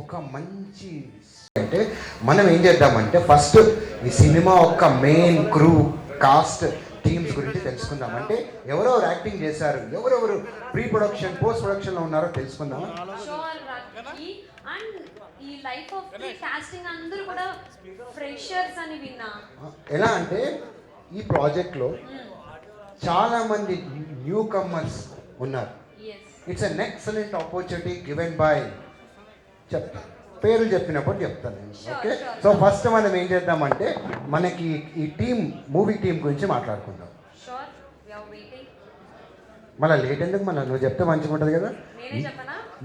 ఒక మంచి అంటే మనం ఏం చేద్దామంటే ఫస్ట్ ఈ సినిమా ఒక మెయిన్ క్రూ కాస్ట్ టీమ్స్ గురించి తెలుసుకుందాం. అంటే ఎవరెవరు యాక్టింగ్ చేశారు, ఎవరెవరు ప్రీ ప్రొడక్షన్ పోస్ట్ ప్రొడక్షన్లో ఉన్నారో తెలుసుకుందామా? ఈ లైఫ్ ఆఫ్ ది కాస్టింగ్ అందరూ కూడా ఫ్రెషర్స్ అని విన్నా. ఎలా అంటే ఈ ప్రాజెక్ట్లో చాలా మంది న్యూ కమర్స్ ఉన్నారు. It's an excellent opportunity given by చెప్తాను, పేర్లు చెప్పినప్పుడు చెప్తాను నేను. ఓకే, సో ఫస్ట్ మనం ఏం చేద్దామంటే మనకి ఈ టీం మూవీ టీం గురించి మాట్లాడుకుందాం. మళ్ళీ లేట్ ఎందుకు, మళ్ళీ నువ్వు చెప్తే మంచిగా ఉంటుంది కదా.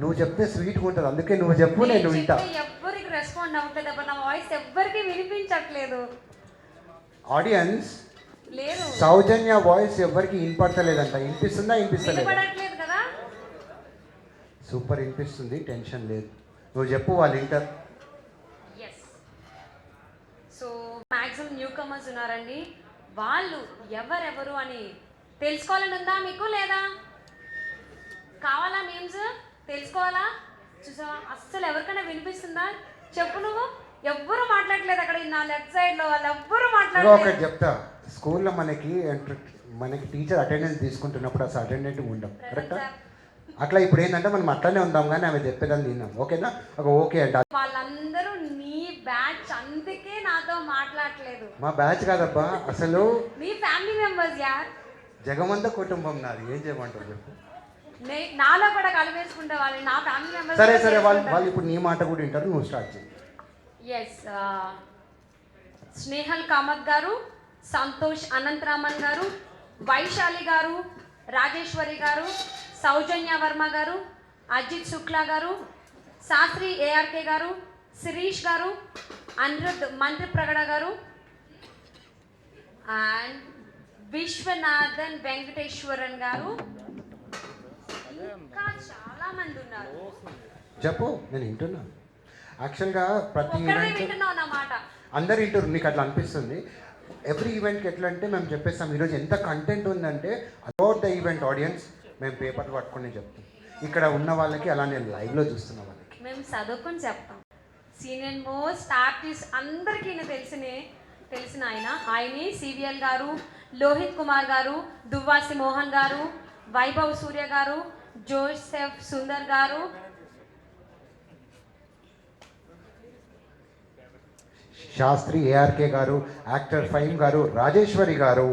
నువ్వు చెప్తే స్వీట్గా ఉంటుంది, అందుకే నువ్వు చెప్పు, నేను వింటా. ఎవ్వరికి రెస్పాండ్ అవ్వట్లేదు, నా వాయిస్ ఎవ్వరికి వినిపించట్లేదు. ఆడియన్స్ లేదు, సౌజన్య వాయిస్ ఎవ్వరికి వినపడతలేదంట. వినిపిస్తుందా? వినిపిస్తలేదు కదా. సూపర్ వినిపిస్తుంది, టెన్షన్ లేదు. నువ్వు చెప్పు, వాళ్ళు వింటారు. సో మ్యాక్సిమం న్యూ కమర్స్ ఉన్నారండి, వాళ్ళు ఎవరెవరు అని తెలుసుకోవాలని ఉందా మీకు? లేదా కావాలా నేమ్స్ తెలుసుకోవాలా? చూసావా, అస్సలు ఎవరికైనా వినిపిస్తుందా? చెప్పు నువ్వు. ఎవ్వరు మాట్లాడలేదు అక్కడ, నా లెఫ్ట్ సైడ్ లో వాళ్ళు ఎవ్వరు మాట్లాడలేదు. ఒకటి చెప్తా, స్కూల్లో మనకి టీచర్ అటెండెన్స్ తీసుకుంటున్నప్పుడు అసలు అటెండెంట్ ఉండం, కరెక్టా? అట్లా ఇప్పుడు ఏంటంటే మనం అట్లనే ఉందాం, కానీ ఆమె చెప్పేదాన్ని తిన్నాం. ఓకేనా? ఓకే అంట. వాళ్ళందరూ నీ బ్యాచ్, అందుకే నాతో మాట్లాడలేదు. మా బ్యాచ్ కాదబ్బా, అసలు నీ ఫ్యామిలీ మెంబర్స్ యార్. జగమంత కుటుంబం నాది, ఏం చేయమంటావు చెప్పు. నాలో కూడా కలిపేసుకుంటే వాళ్ళు నా ఫ్యామిలీ మెంబర్స్. సరే సరే, వాళ్ళు ఇప్పుడు నీ మాట కూడా వింటారు, నువ్వు స్టార్ట్ చేయి. ఎస్, స్నేహల్ కామత్ గారు, సంతోష్ అనంతరామన్ గారు, వైశాలి గారు, రాజేశ్వరి గారు, సౌజన్య వర్మ గారు, అజిత్ శుక్లా గారు, శాస్త్రి ఏఆర్కే గారు, శిరీష్ గారు, అనిరుద్ మంత్రి ప్రగడ గారు అండ్ విశ్వనాథన్ వెంకటేశ్వరన్ గారు, ఇంకా చాలా మంది ఉన్నారు. చెప్పు, నేను వింటున్నా. యాక్చువల్గా ప్రతి అన్నమాట అందరు వింటారు, నీకు అట్లా అనిపిస్తుంది. ఎవ్రీ ఈవెంట్కి ఎట్లా అంటే మేము చెప్పేస్తాం, ఈరోజు ఎంత కంటెంట్ ఉందంటే అబౌట్ ద ఈవెంట్ ఆడియన్స్ మేము పేపర్లు పట్టుకొని చెప్తాం. ఇక్కడ ఉన్న వాళ్ళకి అలా నేను లైవ్లో చూస్తున్న వాళ్ళకి మేము చదువుకొని చెప్తాం. సీనియర్ మోస్ట్ ఆర్టిస్ట్ అందరికీ తెలిసిన ఆయనే సివిఎల్ గారు, లోహిత్ కుమార్ గారు, దువ్వాసి మోహన్ గారు, వైభవ్ సూర్య గారు, జోసెఫ్ సుందర్ గారు, శాస్త్రి ఏఆర్కే గారు, యాక్టర్ ఫైమ్ గారు, రాజేశ్వరి గారు,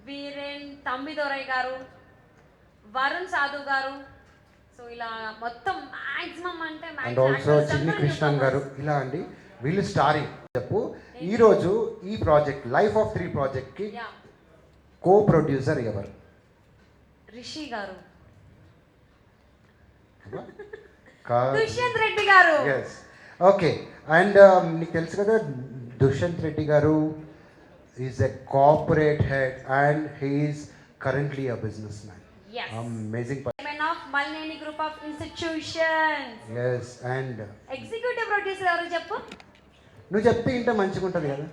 వీరేన్ తమ్మిదొరై గారు, వరుణ్ సాధు గారు. సో ఇలా మొత్తం మ్యాక్సిమం అంటే అండ్ ఆల్సో చిన్ని కృష్ణన్ గారు. ఇలా అండి వీళ్ళు స్టారింగ్. చెప్పు, ఈరోజు ఈ ప్రాజెక్ట్ లైఫ్ ఆఫ్ 3 ప్రాజెక్ట్కి కో ప్రొడ్యూసర్ ఎవరు? రిషి గారు, దుష్యంత్ రెడ్డి గారు. Yes, okay. అండ్ నీకు తెలుసు కదా, Dushyant Reddy garu is a corporate head and he is currently a businessman. Amazing chairman of Malneni group of institutions. Yes, and executive producer ఎవరు చెప్పు? నువ్వు చెప్తే ఇంటే మంచిగా ఉంటుంది కదా.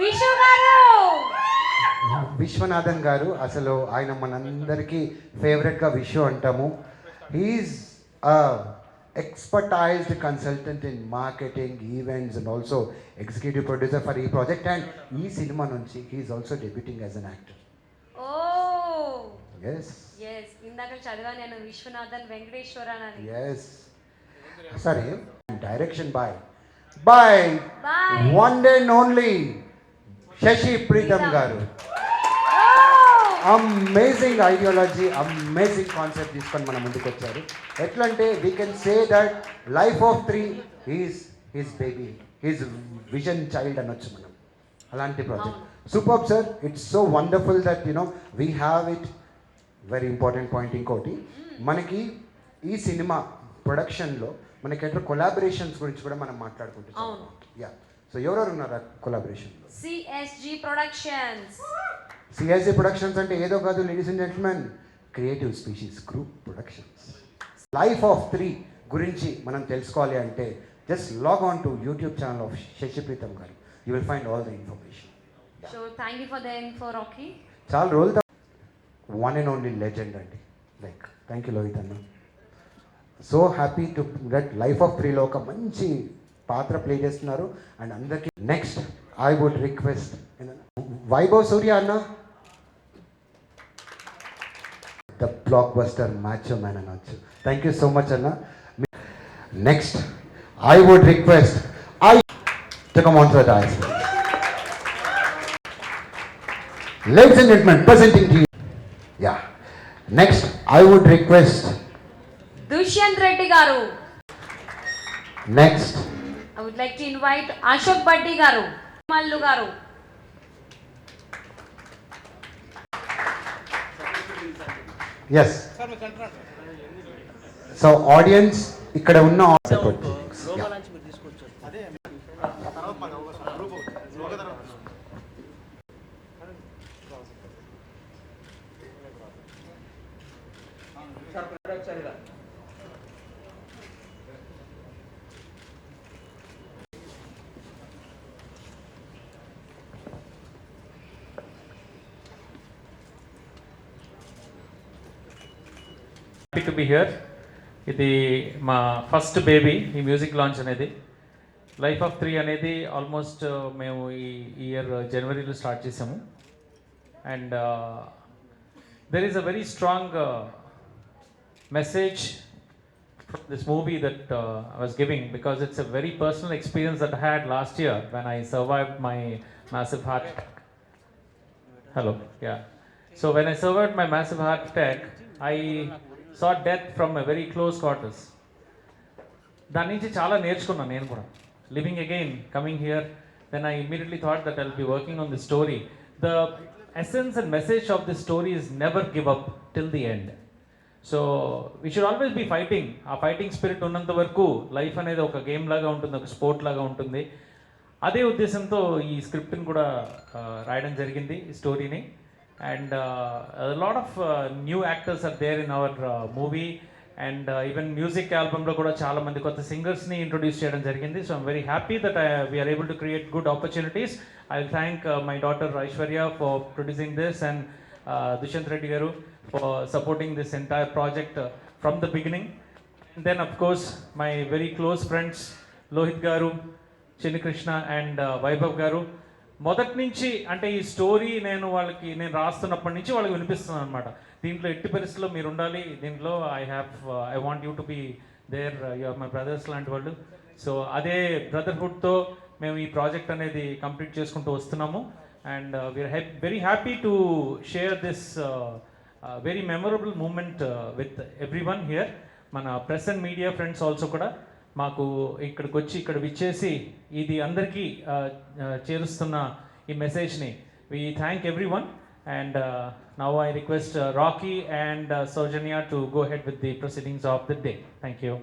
విశ్వ గారు, విశ్వనాథన్ గారు. అసలు ఆయన మనందరికీ ఫేవరెట్గా విశ్వ అంటాము. He is expertised consultant in marketing, events and also executive producer for e project and ee cinema nunchi he is also debuting as an actor. Oh yes, indaka chadava nenu Vishwanathan Venkateshwaran ani. yes, sorry, direction by one and only Shashi Pritham garu. Amazing ideology, amazing concept తీసుకొని మన ముందుకు వచ్చారు. ఎట్లా అంటే we can say that life of 3 is his baby, his vision child అనొచ్చు మనం. అలాంటి project super sir. It's so wonderful that we have it. Very important point ఇంకోటి, మనకి ఈ సినిమా ప్రొడక్షన్లో మనకి కొలాబరేషన్స్ గురించి కూడా మనం మాట్లాడుకుంటున్నాం. యా, సో ఎవరెవరు ఉన్నారు కొలాబరేషన్లో? CSG productions. సిఎస్జి ప్రొడక్షన్స్ అంటే ఏదో కాదు, ladies and gentlemen, creative species group productions. Life of 3 గురించి మనం తెలుసుకోవాలి అంటే just log on to YouTube channel of Shashi Preetham garu. You will find all the information. So thank you for the info Rocky. చాలా రోజులు one and only legend అండి. Like thank you Lohith అన్న. So happy to that life of 3లో ఒక మంచి పాత్ర play చేస్తున్నారు. And అందరికీ next I would request Vaibhav Surya అన్న, the blockbuster macho man అనొచ్చు. థ్యాంక్ యూ సో మచ్ అన్న. Next I would request to come on to the dais. Ladies and gentlemen, presenting to you. Yeah. Next, I would request. Dushyant Reddy garu. Next. I would like to invite Ashok బడ్డి గారు, మల్లు గారు. Yes. So audience, ఇక్కడ ఉన్న happy to be here. ఇది మా first baby ఈ music launch అనేది. Life of 3 అనేది almost మేము ఈ ఇయర్ జనవరిలో స్టార్ట్ చేసాము. And there is a very strong message from this movie that I was giving, because it's a very personal experience that I had last year when I survived my massive heart attack. Hello, yeah. So when I survived my massive heart attack, I saw death from a very close quarters. దాని నుంచి చాలా నేర్చుకున్నాను నేను కూడా. Living again, coming here, then I immediately thought that I'll be working on the story. The essence and message of the story is never give up till the end. So we should always be fighting. ఆ fighting spirit ఉన్నంత వరకు life అనేది ఒక game లాగా ఉంటుంది, ఒక sport లాగా ఉంటుంది. అదే ఉద్దేశంతో ఈ స్క్రిప్ట్ని కూడా రాయడం జరిగింది, ఈ స్టోరీని. And lot of new actors are there in our movie. And even music ఆల్బమ్లో కూడా చాలా మంది కొత్త సింగర్స్ని ఇంట్రొడ్యూస్ చేయడం జరిగింది. So I'm very happy that we're able to create good opportunities. I will thank my daughter Aishwarya for producing this, and Dushyanth Reddy garu for supporting this entire project from the beginning. And then of course my very close friends Lohit garu, Chinni Krishna and Vaibhav garu. మొదటి నుంచి అంటే ఈ story నేను రాస్తున్నప్పటి నుంచి వాళ్ళకి వినిపిస్తున్నాను అనమాట. దీంట్లో ఎట్టి పరిస్థితుల్లో మీరు ఉండాలి, దీంట్లో I want you to be there, you are my brothers లాంటి వాళ్ళు. సో అదే బ్రదర్హుడ్తో మేము ఈ ప్రాజెక్ట్ అనేది కంప్లీట్ చేసుకుంటూ వస్తున్నాము. And we are very happy to share this very memorable moment with everyone here. మన press and media friends also కూడా మాకు ఇక్కడికి వచ్చి ఇక్కడ విచ్చేసి ఇది అందరికీ చేరుస్తున్న ఈ మెసేజ్ని we thank everyone. And now I request Rocky and Saujanya to go ahead with the proceedings of the day. Thank you.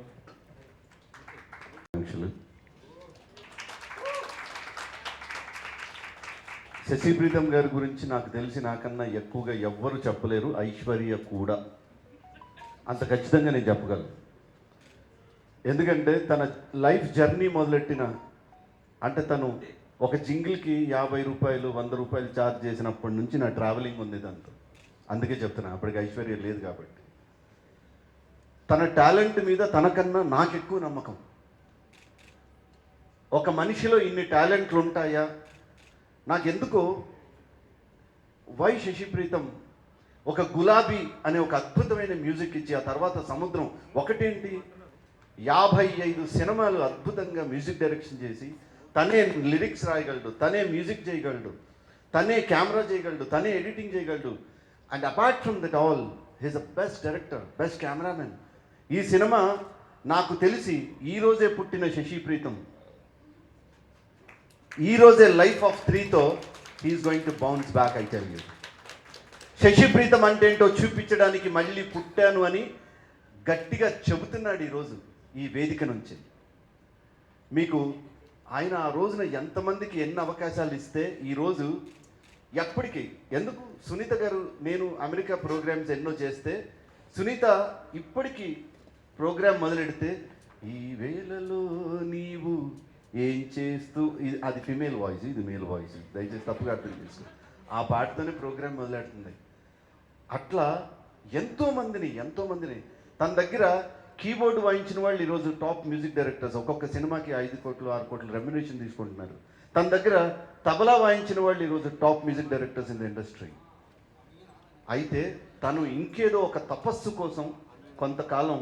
Shashi Preetham గారి గురించి నాకు తెలిసి నాకన్నా ఎక్కువగా ఎవ్వరు చెప్పలేరు, ఐశ్వర్య కూడా. అంత ఖచ్చితంగా నేను చెప్పగలను. ఎందుకంటే తన లైఫ్ జర్నీ మొదలెట్టిన అంటే తను ఒక జింగిల్కి 50 రూపాయలు 100 రూపాయలు ఛార్జ్ చేసినప్పటి నుంచి నా ట్రావెలింగ్ ఉంది దాంతో. అందుకే చెప్తున్నా, అప్పటికి ఐశ్వర్య లేదు కాబట్టి. తన టాలెంట్ మీద తనకన్నా నాకు ఎక్కువ నమ్మకం. ఒక మనిషిలో ఇన్ని టాలెంట్లు ఉంటాయా? నాకెందుకో వై శశి ప్రీతం ఒక గులాబీ అనే ఒక అద్భుతమైన మ్యూజిక్ ఇచ్చి, ఆ తర్వాత సముద్రం ఒకటేంటి 55 సినిమాలు అద్భుతంగా మ్యూజిక్ డైరెక్షన్ చేసి తనే లిరిక్స్ రాయగలడు, తనే మ్యూజిక్ చేయగలడు, తనే కెమెరా చేయగలడు, తనే ఎడిటింగ్ చేయగలడు. And apart from that all he's the best director, best cameraman. ఈ సినిమా నాకు తెలిసి ఈరోజే పుట్టిన శశి ప్రీతం ఈరోజే లైఫ్ ఆఫ్ 3తో he's going to bounce back. I tell you, Shashi Preetham అంటే ఏంటో చూపించడానికి మళ్ళీ పుట్టాను అని గట్టిగా చెబుతున్నాడు ఈరోజు ఈ వేదిక నుంచి. మీకు ఆయన ఆ రోజున ఎంతమందికి ఎన్ని అవకాశాలు ఇస్తే ఈరోజు ఎప్పటికీ ఎందుకు సునీత గారు, నేను అమెరికా ప్రోగ్రామ్స్ ఎన్నో చేస్తే సునీత ఇప్పటికీ ప్రోగ్రామ్ మొదలెడితే ఈ వేళలో నీవు ఏం చేస్తూ, అది ఫిమేల్ వాయిస్, ఇది మేల్ వాయిస్, దయచేసి తప్పుగా అర్థం చేసుకో. ఆ పాటతోనే ప్రోగ్రామ్ మొదలెడుతుంది. అట్లా ఎంతోమందిని తన దగ్గర కీబోర్డ్ వాయించిన వాళ్ళు ఈరోజు టాప్ మ్యూజిక్ డైరెక్టర్స్, ఒక్కొక్క సినిమాకి 5 కోట్లు 6 కోట్లు రెమ్యునరేషన్ తీసుకుంటున్నారు. తన దగ్గర తబలా వాయించిన వాళ్ళు ఈరోజు top music directors in the industry. అయితే తను ఇంకేదో ఒక తపస్సు కోసం కొంతకాలం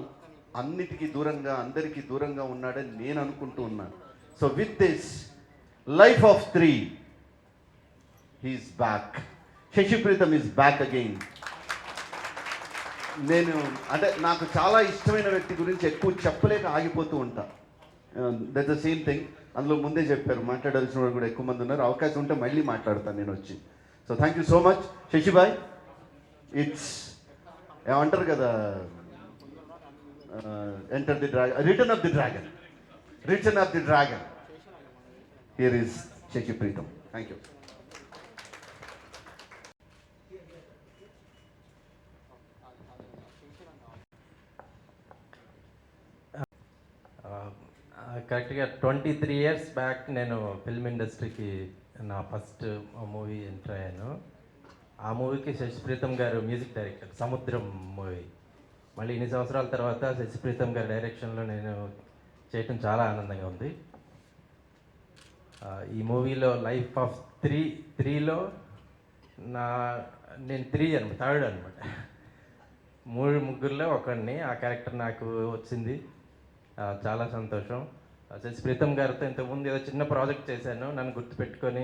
అన్నిటికీ దూరంగా అందరికీ దూరంగా ఉన్నాడని నేను అనుకుంటూ ఉన్నాను. So with this life of 3 he is back. Sashi Preetham is back again. నేను అంటే నాకు చాలా ఇష్టమైన వ్యక్తి గురించి ఎక్కువ చెప్పలేక ఆగిపోతూ ఉంటా. That the same thing. అందులో ముందే చెప్పారు మాట్లాడాల్సిన వాళ్ళు కూడా ఎక్కువ మంది ఉన్నారు. అవకాశం ఉంటే మళ్ళీ మాట్లాడతాను నేను వచ్చి. So thank you so much Shashibhai. It's ఏమంటారు కదా, enter the dragon, return of the dragon, return of the dragon. Here is Shashi Preetham. Thank you. కరెక్ట్గా 23 ఇయర్స్ బ్యాక్ నేను ఫిల్మ్ ఇండస్ట్రీకి నా ఫస్ట్ మూవీ ఎంటర్ అయ్యాను. ఆ మూవీకి శశి ప్రీతం గారు మ్యూజిక్ డైరెక్టర్, సముద్రం మూవీ. మళ్ళీ ఇన్ని సంవత్సరాల తర్వాత శశి ప్రీతం గారి డైరెక్షన్లో నేను చేయటం చాలా ఆనందంగా ఉంది. ఈ మూవీలో లైఫ్ ఆఫ్ 3లో నేను 3 అనమాట. ముగ్గురులో ఒకడిని. ఆ క్యారెక్టర్ నాకు వచ్చింది, చాలా సంతోషం. శశి ప్రీతం గారితో ఇంతకుముందు ఏదో చిన్న ప్రాజెక్ట్ చేశాను, నన్ను గుర్తుపెట్టుకొని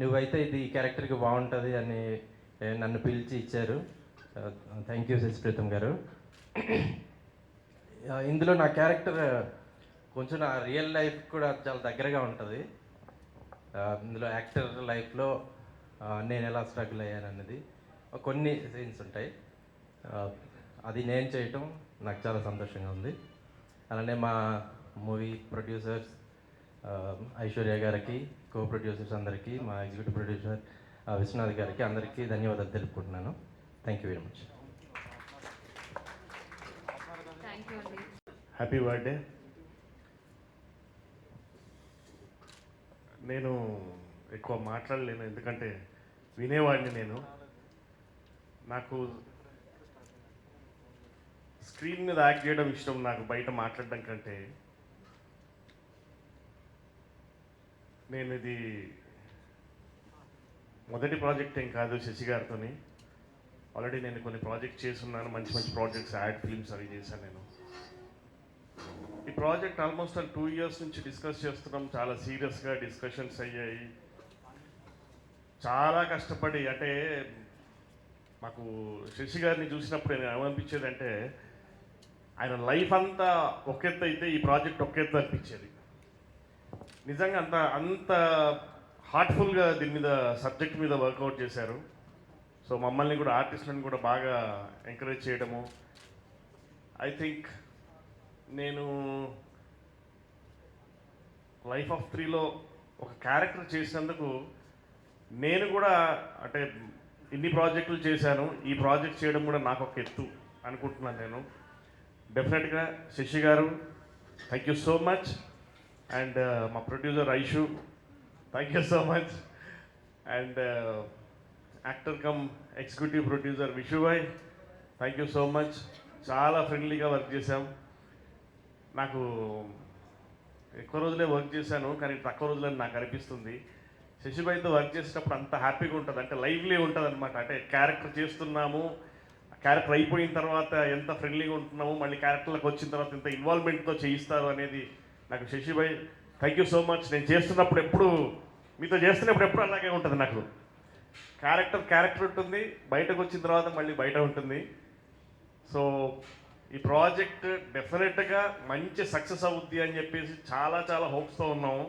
నువ్వైతే ఇది ఈ క్యారెక్టర్కి బాగుంటుంది అని నన్ను పిలిచి ఇచ్చారు. థ్యాంక్ యూ శశి ప్రీతం గారు. ఇందులో నా క్యారెక్టర్ కొంచెం నా రియల్ లైఫ్ కూడా చాలా దగ్గరగా ఉంటుంది. ఇందులో యాక్టర్ లైఫ్లో నేను ఎలా స్ట్రగుల్ అయ్యాను అన్నది కొన్ని సీన్స్ ఉంటాయి. అది నేను చేయటం నాకు చాలా సంతోషంగా ఉంది. అలానే మా మూవీ ప్రొడ్యూసర్స్ ఐశ్వర్య గారికి, కో ప్రొడ్యూసర్స్ అందరికీ, మా ఎగ్జిక్యూటివ్ ప్రొడ్యూసర్ విశ్వనాథ్ గారికి అందరికీ ధన్యవాదాలు తెలుపుకుంటున్నాను. Thank you very much. Thank you అండి. Happy birthday. నేను ఎక్కువ మాట్లాడలేను, ఎందుకంటే వినేవాడిని. నాకు స్క్రీన్ మీద యాక్ట్ చేయడం ఇష్టం, నాకు బయట మాట్లాడడం కంటే. నేను ఇది మొదటి ప్రాజెక్ట్ ఏం కాదు శశి గారితోని. ఆల్రెడీ నేను కొన్ని ప్రాజెక్ట్ చేస్తున్నాను, మంచి మంచి ప్రాజెక్ట్స్, యాడ్ ఫిల్మ్స్ అవి చేశాను నేను. ఈ ప్రాజెక్ట్ ఆల్మోస్ట్ 2 ఇయర్స్ నుంచి డిస్కస్ చేస్తున్నాం. చాలా సీరియస్గా డిస్కషన్స్ అయ్యాయి. చాలా కష్టపడి, అంటే మాకు శశి గారిని చూసినప్పుడు నేను ఏమనిపించేది అంటే, ఆయన లైఫ్ అంతా ఒక ఎత్తు అయితే ఈ ప్రాజెక్ట్ ఒక ఎత్తు అనిపించేది. నిజంగా అంత హార్ట్ఫుల్గా దీని మీద, సబ్జెక్ట్ మీద వర్కౌట్ చేశారు. సో మమ్మల్ని కూడా, ఆర్టిస్టులను కూడా బాగా ఎంకరేజ్ చేయడము. ఐ థింక్ నేను లైఫ్ ఆఫ్ 3లో ఒక క్యారెక్టర్ చేసినందుకు నేను కూడా, అంటే ఇన్ని ప్రాజెక్టులు చేశాను, ఈ ప్రాజెక్ట్ చేయడం కూడా నాకు ఒక ఎత్తు అనుకుంటున్నాను నేను. డెఫినెట్గా Shashi garu thank you so much. And మా producer Aishu thank you so much. And actor come executive producer Vishubhai thank you so much. చాలా ఫ్రెండ్లీగా వర్క్ చేశాం. నాకు ఎక్కువ రోజులే వర్క్ చేశాను, కానీ తక్కువ రోజులని నాకు అనిపిస్తుంది. శశిభాయ్తో వర్క్ చేసేటప్పుడు అంత హ్యాపీగా ఉంటుంది, అంటే లైవ్లీ ఉంటుంది అనమాట. అంటే క్యారెక్టర్ చేస్తున్నాము, క్యారెక్టర్ అయిపోయిన తర్వాత ఎంత ఫ్రెండ్లీగా ఉంటున్నాము, మళ్ళీ క్యారెక్టర్లకు వచ్చిన తర్వాత ఎంత ఇన్వాల్వ్మెంట్తో చేయిస్తారు అనేది నాకు శశిభాయ్ థ్యాంక్ యూ సో మచ్. నేను చేస్తున్నప్పుడు ఎప్పుడు, మీతో చేస్తున్నప్పుడు ఎప్పుడు అలాగే ఉంటుంది. నాకు క్యారెక్టర్ ఉంటుంది, బయటకు వచ్చిన తర్వాత మళ్ళీ బయట ఉంటుంది. సో ఈ ప్రాజెక్ట్ డెఫినెట్గా మంచి సక్సెస్ అవుద్ది అని చెప్పేసి చాలా చాలా హోప్స్తో ఉన్నాము.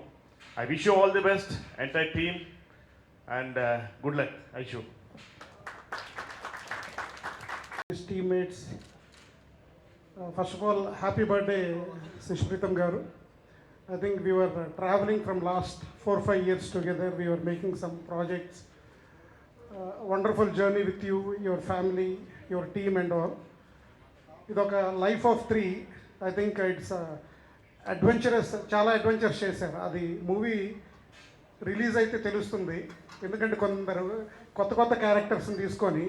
I wish you all the best entire team and good luck Aishu. His teammates, first of all, happy birthday, Shashi Pritham Garu. I think we were traveling from last 4-5 years together. We were making some projects. Wonderful journey with you, your family, your team and all. Idoka life of 3. I think it's adventurous, చాలా adventures చేశారు. అది movie release అయితే తెలుస్తుంది, ఎందుకంటే కొందరు కొత్త కొత్త క్యారెక్టర్స్ని తీసుకొని,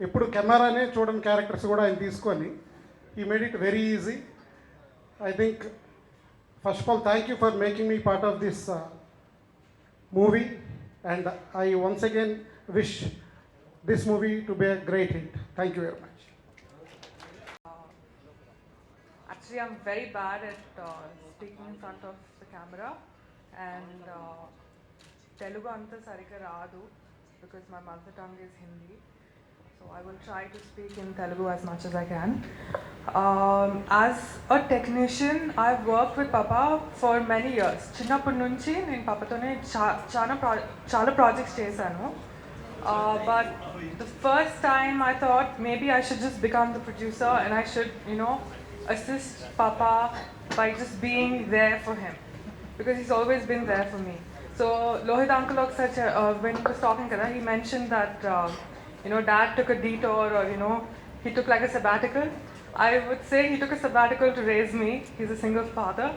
ఎప్పుడు కెమెరానే చూడని క్యారెక్టర్స్ కూడా ఆయన తీసుకొని he made it very easy. I think, first of all, thank you for making me part of this movie, and I once again wish this movie to be a great hit. Thank you very much. Actually, I'm very bad at speaking in front of the camera, and Telugu anta sarika raadu because my mother tongue is Hindi. So I will try to speak in Telugu as much as I can. As a technician, I've worked with Papa for many years. చిన్నప్పటి నుంచి నేను పాపతోనే చాలా projects చేశాను. But the first time I thought maybe I should just become the producer and I should, assist Papa by just being there for him, because he's always been there for me. So Lohit uncle when he was talking, he mentioned that Dad took a detour, or he took like a sabbatical. I would say he took a sabbatical to raise me. He's a single father,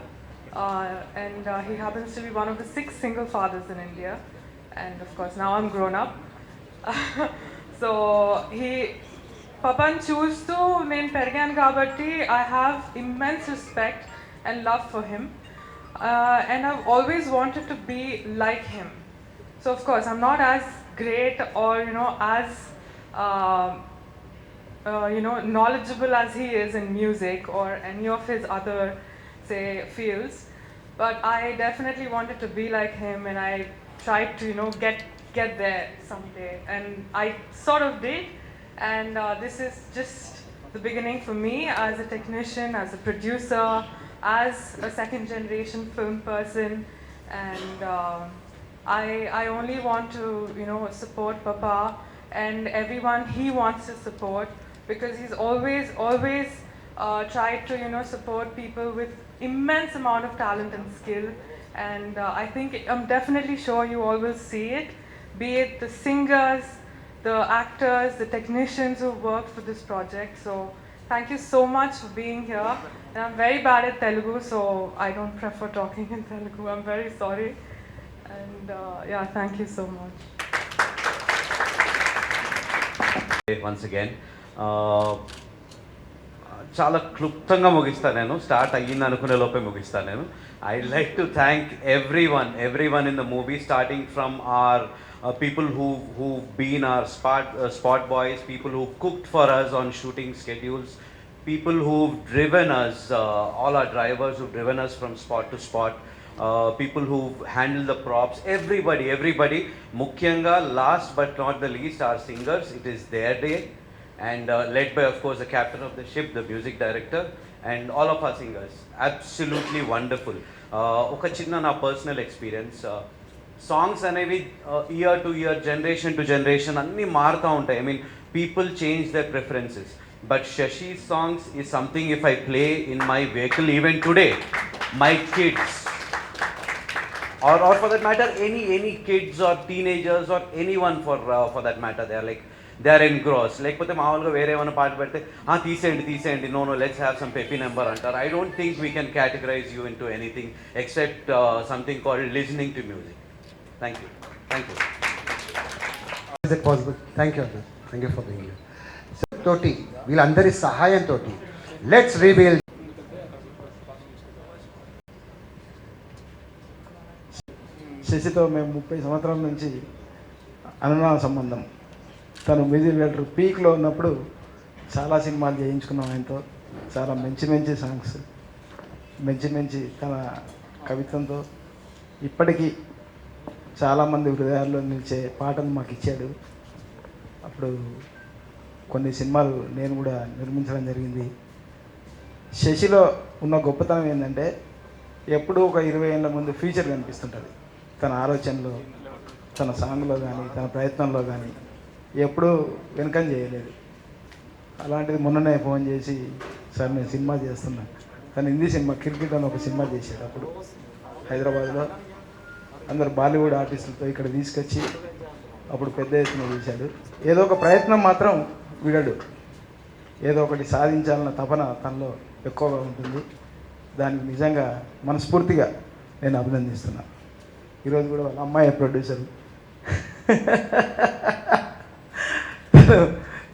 and he happens to be one of the 6 single fathers in India. And of course now I'm grown up. So Papan చూస్తూ నేను పెరిగాను కాబట్టి I have immense respect and love for him, and I've always wanted to be like him. So of course I'm not as great or as knowledgeable as he is in music or any of his other say fields, but I definitely wanted to be like him, and I tried to get there someday, and I sort of did. And this is just the beginning for me as a technician, as a producer, as a second generation film person, and I only want to support Papa and everyone he wants to support, because he's always tried to support people with immense amount of talent and skill, and I think I'm definitely sure you all will see it, be it the singers, the actors, the technicians who worked for this project. So thank you so much for being here. And I'm very bad at Telugu, so I don't prefer talking in Telugu. I'm very sorry. And thank you so much. Once again, చాలా క్లుప్తంగా ముగిస్తాను నేను, start అయ్యింది అనుకునే లోపే ముగిస్తాను నేను. I like to thank everyone in the movie, starting from our people who've been our spot boys, people who cooked for us on shooting schedules, people who've driven us, all our drivers who've driven us from spot to spot, people who've handled the props, everybody. Mukhyanga, last but not the least, our singers. It is their day, and led by, of course, the captain of the ship, the music director, and all of our singers. Absolutely wonderful. Oka chinna na personal experience. Songs అనేవి year to year, generation to generation అన్నీ మారుతూ ఉంటాయి. I mean people change their preferences, but Shashi songs is something if I play in my vehicle even today, my kids or for that matter any kids or teenagers or anyone for that matter, they are engrossed. లేకపోతే మామూలుగా వేరే ఏమైనా పాట పెడితే తీసేయండి, no let's have some peppy number అంటారు. I don't think we can categorise you into anything except something called listening to music. Thank you. Is it possible? Thank you, Arnab. Thank you for being here. So, Toti, వీళ్ళందరి సహాయంతో let's reveal. శశితో మేము 30 సంవత్సరాల నుంచి అనునామ సంబంధం. తను music director పీక్లో ఉన్నప్పుడు చాలా సినిమాలు చేయించుకున్నాం ఆయనతో, చాలా మంచి సాంగ్స్, మంచి తన కవిత్వంతో ఇప్పటికీ చాలామంది హృదయాల్లో నిలిచే పాటలు మాకు ఇచ్చాడు. అప్పుడు కొన్ని సినిమాలు నేను కూడా నిర్మించడం జరిగింది. శశిలో ఉన్న గొప్పతనం ఏంటంటే ఎప్పుడూ ఒక 20 ఏళ్ళ ముందు ఫ్యూచర్ కనిపిస్తుంటుంది తన ఆలోచనలో, తన సాంగ్లో కానీ, తన ప్రయత్నంలో కానీ. ఎప్పుడూ వెనకం చేయలేదు. అలాంటిది మొన్ననే ఫోన్ చేసి, సార్ నేను సినిమా చేస్తున్నా, తను హిందీ సినిమా క్రికెట్ అని ఒక సినిమా చేశాడు అప్పుడు హైదరాబాద్లో. అందరు బాలీవుడ్ ఆర్టిస్టులతో ఇక్కడ తీసుకొచ్చి అప్పుడు పెద్ద ఎత్తున చేశాడు. ఏదో ఒక ప్రయత్నం మాత్రం విడడు, ఏదో ఒకటి సాధించాలన్న తపన తనలో ఎక్కువగా ఉంటుంది. దానికి నిజంగా మనస్ఫూర్తిగా నేను అభినందిస్తున్నాను. ఈరోజు కూడా వాళ్ళ అమ్మాయి ప్రొడ్యూసరు,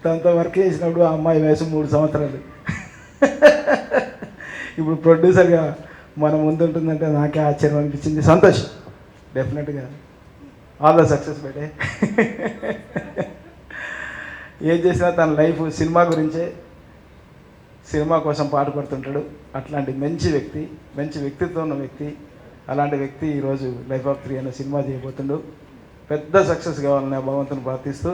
తనతో వర్క్ చేసినప్పుడు ఆ అమ్మాయి వయసు 3 సంవత్సరాలు. ఇప్పుడు ప్రొడ్యూసర్గా మన ముందు ఉంటుందంటే నాకే ఆశ్చర్యం అనిపించింది. సంతోషం. డెఫినెట్గా ఆల్ ద సక్సెస్ బేటే. ఏం చేసినా తన లైఫ్ సినిమా గురించే, సినిమా కోసం పాటుపడుతుంటాడు. అట్లాంటి మంచి వ్యక్తి, మంచి వ్యక్తిత్వం ఉన్న వ్యక్తి. అలాంటి వ్యక్తి ఈరోజు లైఫ్ ఆఫ్ 3 అనే సినిమా చేయబోతుండు. పెద్ద సక్సెస్ కావాలని భగవంతుని ప్రార్థిస్తూ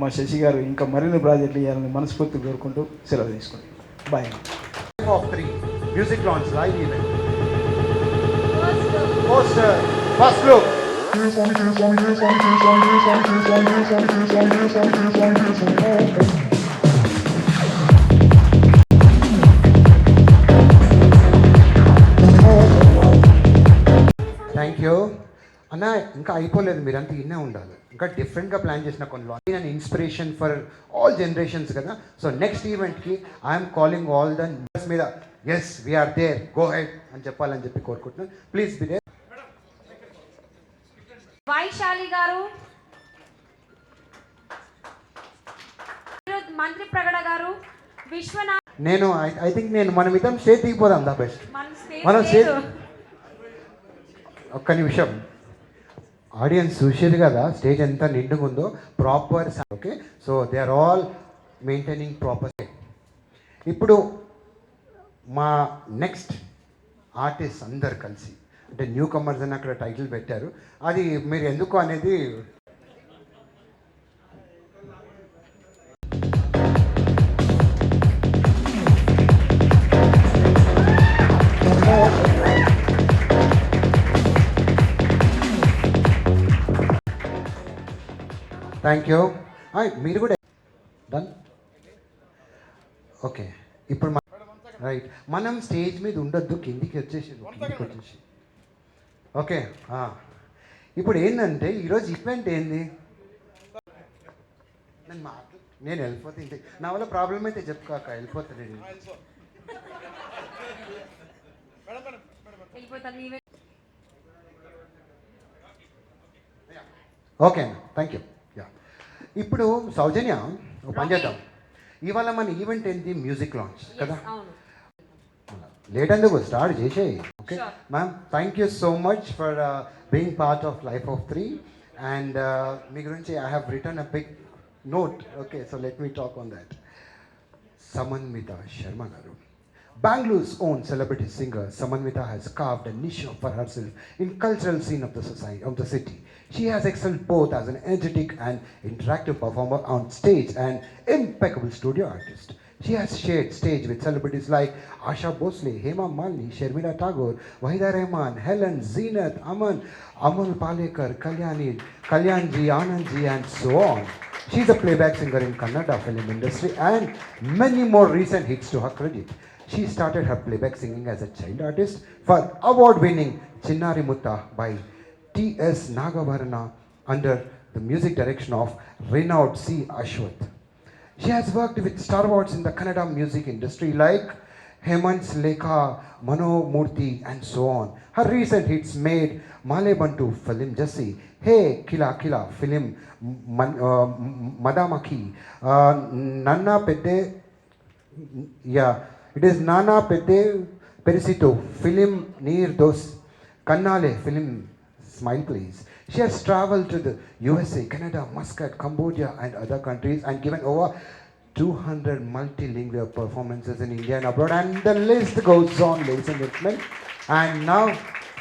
మా శశి గారు ఇంకా మరిన్ని ప్రాజెక్టులు ఇవ్వాలని మనస్ఫూర్తి కోరుకుంటూ సెలవు తీసుకుంటాం. Bye. Life of 3 music launch live event. Poster, first look. Thank you అన్న. ఇంకా అయిపోలేదు, మీరంతా ఇన్నే ఉండాలి. ఇంకా డిఫరెంట్గా ప్లాన్ చేసిన కొన్ని launch and inspiration for all generations కదా. సో నెక్స్ట్ ఈవెంట్కి ఐఎమ్ కాలింగ్ ఆల్ ద మీద yes we are there, go ahead అని చెప్పాలని చెప్పి కోరుకుంటున్నాను. Please be there. వైశాలి గారు, మంత్రి ప్రగడ గారు, విశ్వనాథ్. నేను ఐ థింక్ మనం ఇద్దరం స్టేజ్ దిగిపోదాం దా బెస్ట్. మనం స్టేజ్ ఒక్క నిమిషం. ఆడియన్స్ చూసేది కదా స్టేజ్ ఎంత నిండుగా ఉందో. Proper okay. So they are all maintaining proper. ఇప్పుడు మా నెక్స్ట్ ఆర్టిస్ట్ అందరు కలిసి, అంటే న్యూ కమర్స్ అని అక్కడ టైటిల్ పెట్టారు. అది మీరు ఎందుకు అనేది థ్యాంక్ యూ. మీరు కూడా డన్. ఓకే, ఇప్పుడు రైట్, మనం స్టేజ్ మీద ఉండొద్దు, కిందికి వచ్చేసి. ఓకే, ఇప్పుడు ఏంటంటే ఈరోజు ఈవెంట్ ఏంది, నేను వెళ్ళిపోతే ఇంతే. నా వల్ల ప్రాబ్లం అయితే చెప్పుకోక వెళ్ళిపోతాను నేను. ఓకే అన్న, థ్యాంక్ యూ. యా, ఇప్పుడు సౌజన్య ఒక పని చేద్దాం. ఇవాళ మన ఈవెంట్ ఏంటి, మ్యూజిక్ లాంచ్ కదా. లేట్ ఎందుకు, స్టార్ట్ చేసేయి. Okay ma'am, thank you so much for being part of life of 3. And మీ గురించి I have written a big note. Okay, so let me talk on that. Samanmita Sharma garu, Bangalore's own celebrity singer. Samanmita has carved a niche for herself in cultural scene of the society, of the city. She has excelled both as an energetic and interactive performer on stage and impeccable studio artist. She has shared stage with celebrities like Asha Bhosle, Hema Malini, Sharmila Tagore, Wahida Rehman, Helen, Zeenat, Aman, Amal Palekar, Kalyanji, Anandji, and so on. She is a playback singer in Kannada film industry and many more recent hits to her credit. She started her playback singing as a child artist for award-winning Chinnari Mutta by T.S. Nagavarana under the music direction of renowned C. Ashwath. She has worked with stalwarts in the Kannada music industry like Hemant Lekha, Mano Murthy, and so on. Her recent hits made Male Bantu film Jassi, Hey Kila Kila film Madamaki, Nanna Pette, yeah, it is Nana Pette Perisito film Neer Dos, Kannale film Smile Please. She has traveled to the USA, Canada, Muscat, Cambodia, and other countries and given over 200 multilingual performances in India and abroad, and the list goes on, ladies and gentlemen. And now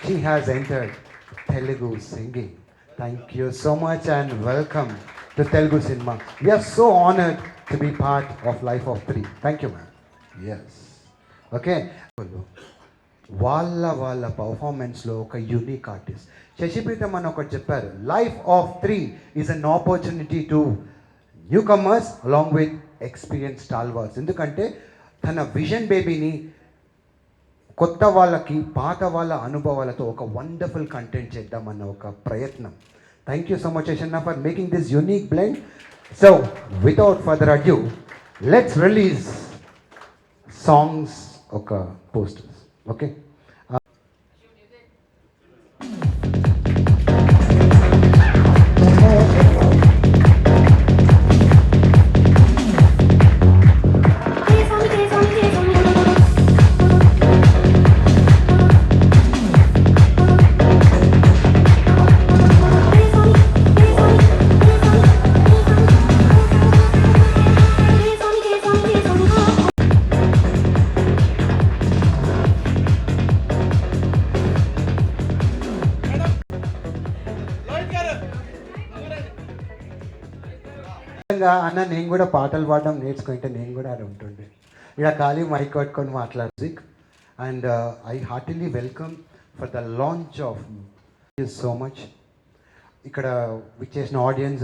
she has entered Telugu singing. Thank you so much and welcome to Telugu cinema. We are so honored to be part of Life of 3. Thank you, ma'am. Yes. Okay. వాళ్ళ పర్ఫార్మెన్స్లో ఒక unique artist Sashi Preetham అని ఒకటి చెప్పారు. Life of 3 is an opportunity to newcomers along with experience stalwarts. ఎందుకంటే తన vision బేబీని కొత్త వాళ్ళకి పాత వాళ్ళ అనుభవాలతో ఒక వండర్ఫుల్ కంటెంట్ చేద్దామన్న ఒక ప్రయత్నం. థ్యాంక్ యూ సో మచ్ అన్న for making this unique blend. So without further adieu let's release songs, ఒక పోస్టర్స్. ఓకే, నిజంగా అన్న నేను కూడా పాటలు పాడడం నేర్చుకుంటే నేను కూడా అది ఉంటుండే. ఇక్కడ ఖాళీ మైక్ పట్టుకొని మాట్లాడు. And I heartily welcome for the launch of so much. ఇక్కడ విచ్చేసిన ఆడియన్స్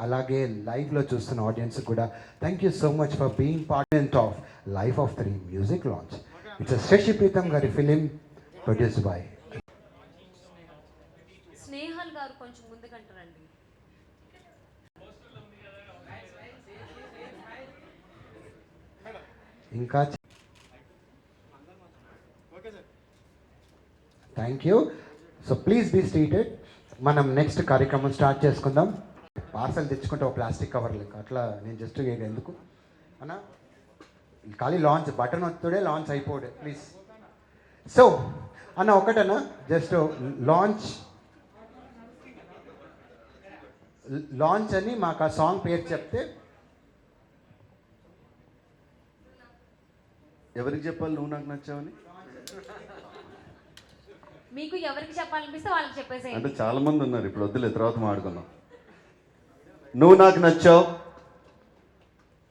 అలాగే లైవ్లో చూస్తున్న ఆడియన్స్ కూడా thank you so much for being part of life of 3 music launch. It's Sashi Preetham గారి film produce by. Snehal garu కొంచెం ముందుకంటారండి. ఇంకా thank you. So please be seated. మనం నెక్స్ట్ కార్యక్రమం స్టార్ట్ చేసుకుందాం. పార్సల్ తెచ్చుకుంటే ఒక ప్లాస్టిక్ కవర్ లెక్క అట్లా నేను జస్ట్ ఎందుకు అన్న ఖాళీ లాంచ్ బటన్ వస్తుడే లాంచ్ అయిపోడే ప్లీజ్. సో అన్న ఒకటన్నా జస్ట్ లాంచ్ అని మాకు ఆ సాంగ్ పేరు చెప్తే. ఎవరికి చెప్పాలి నువ్వు నాకు నచ్చావని? మీకు ఎవరికి చెప్పాలనిపిస్తే వాళ్ళకి చెప్పేసేయండి. అంటే చాలా మంది ఉన్నారు, ఇప్పుడు వద్దులే, తర్వాత మాట్లాడుకుందాం. నువ్వు నాకు నచ్చావు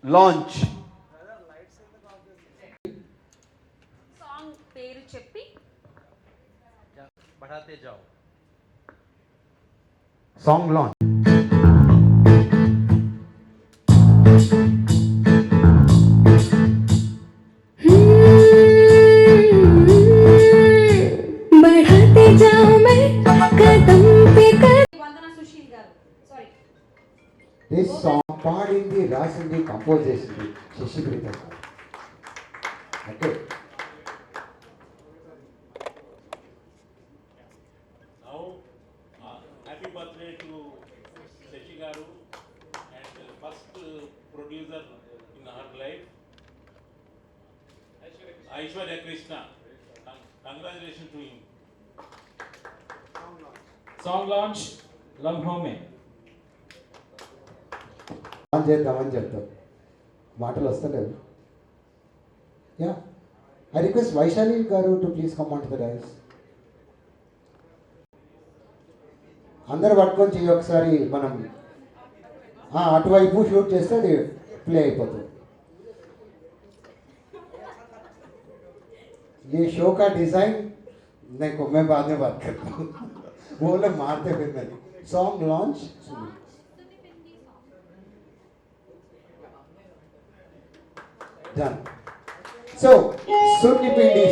లాంచ్. సాంగ్ పేరు చెప్పి बढ़ाते जाओ. Song launch. बढ़ाते जाओ मैं कदम पे कदम. వందన సుశీల్ గారు. సారీ. దిస్ సాంగ్ పాడింది, రాసింది, కంపోజ్ చేసింది Sashi Preetham. Okay. Happy birthday to Shashi Garu and first producer in her life, Aishwarya Krishna. Congratulations to him. Song launch, Lamho mein. On చేద్దామని చెప్తాం, మాటలు వస్తలేవు. Yeah, I request Vaishali garu to please come on to the dais. అందరు పట్టుకొని చెయ్యి ఒకసారి. మనం అటువైపు షూట్ చేస్తే అది ప్లే అయిపోతుంది. ये शो का डिज़ाइन देखो, मैं बाद में बात करता हूँ. वो लोग मारते फिर मैंने सॉन्ग लॉन्च डन. So सुन्नी पिंडी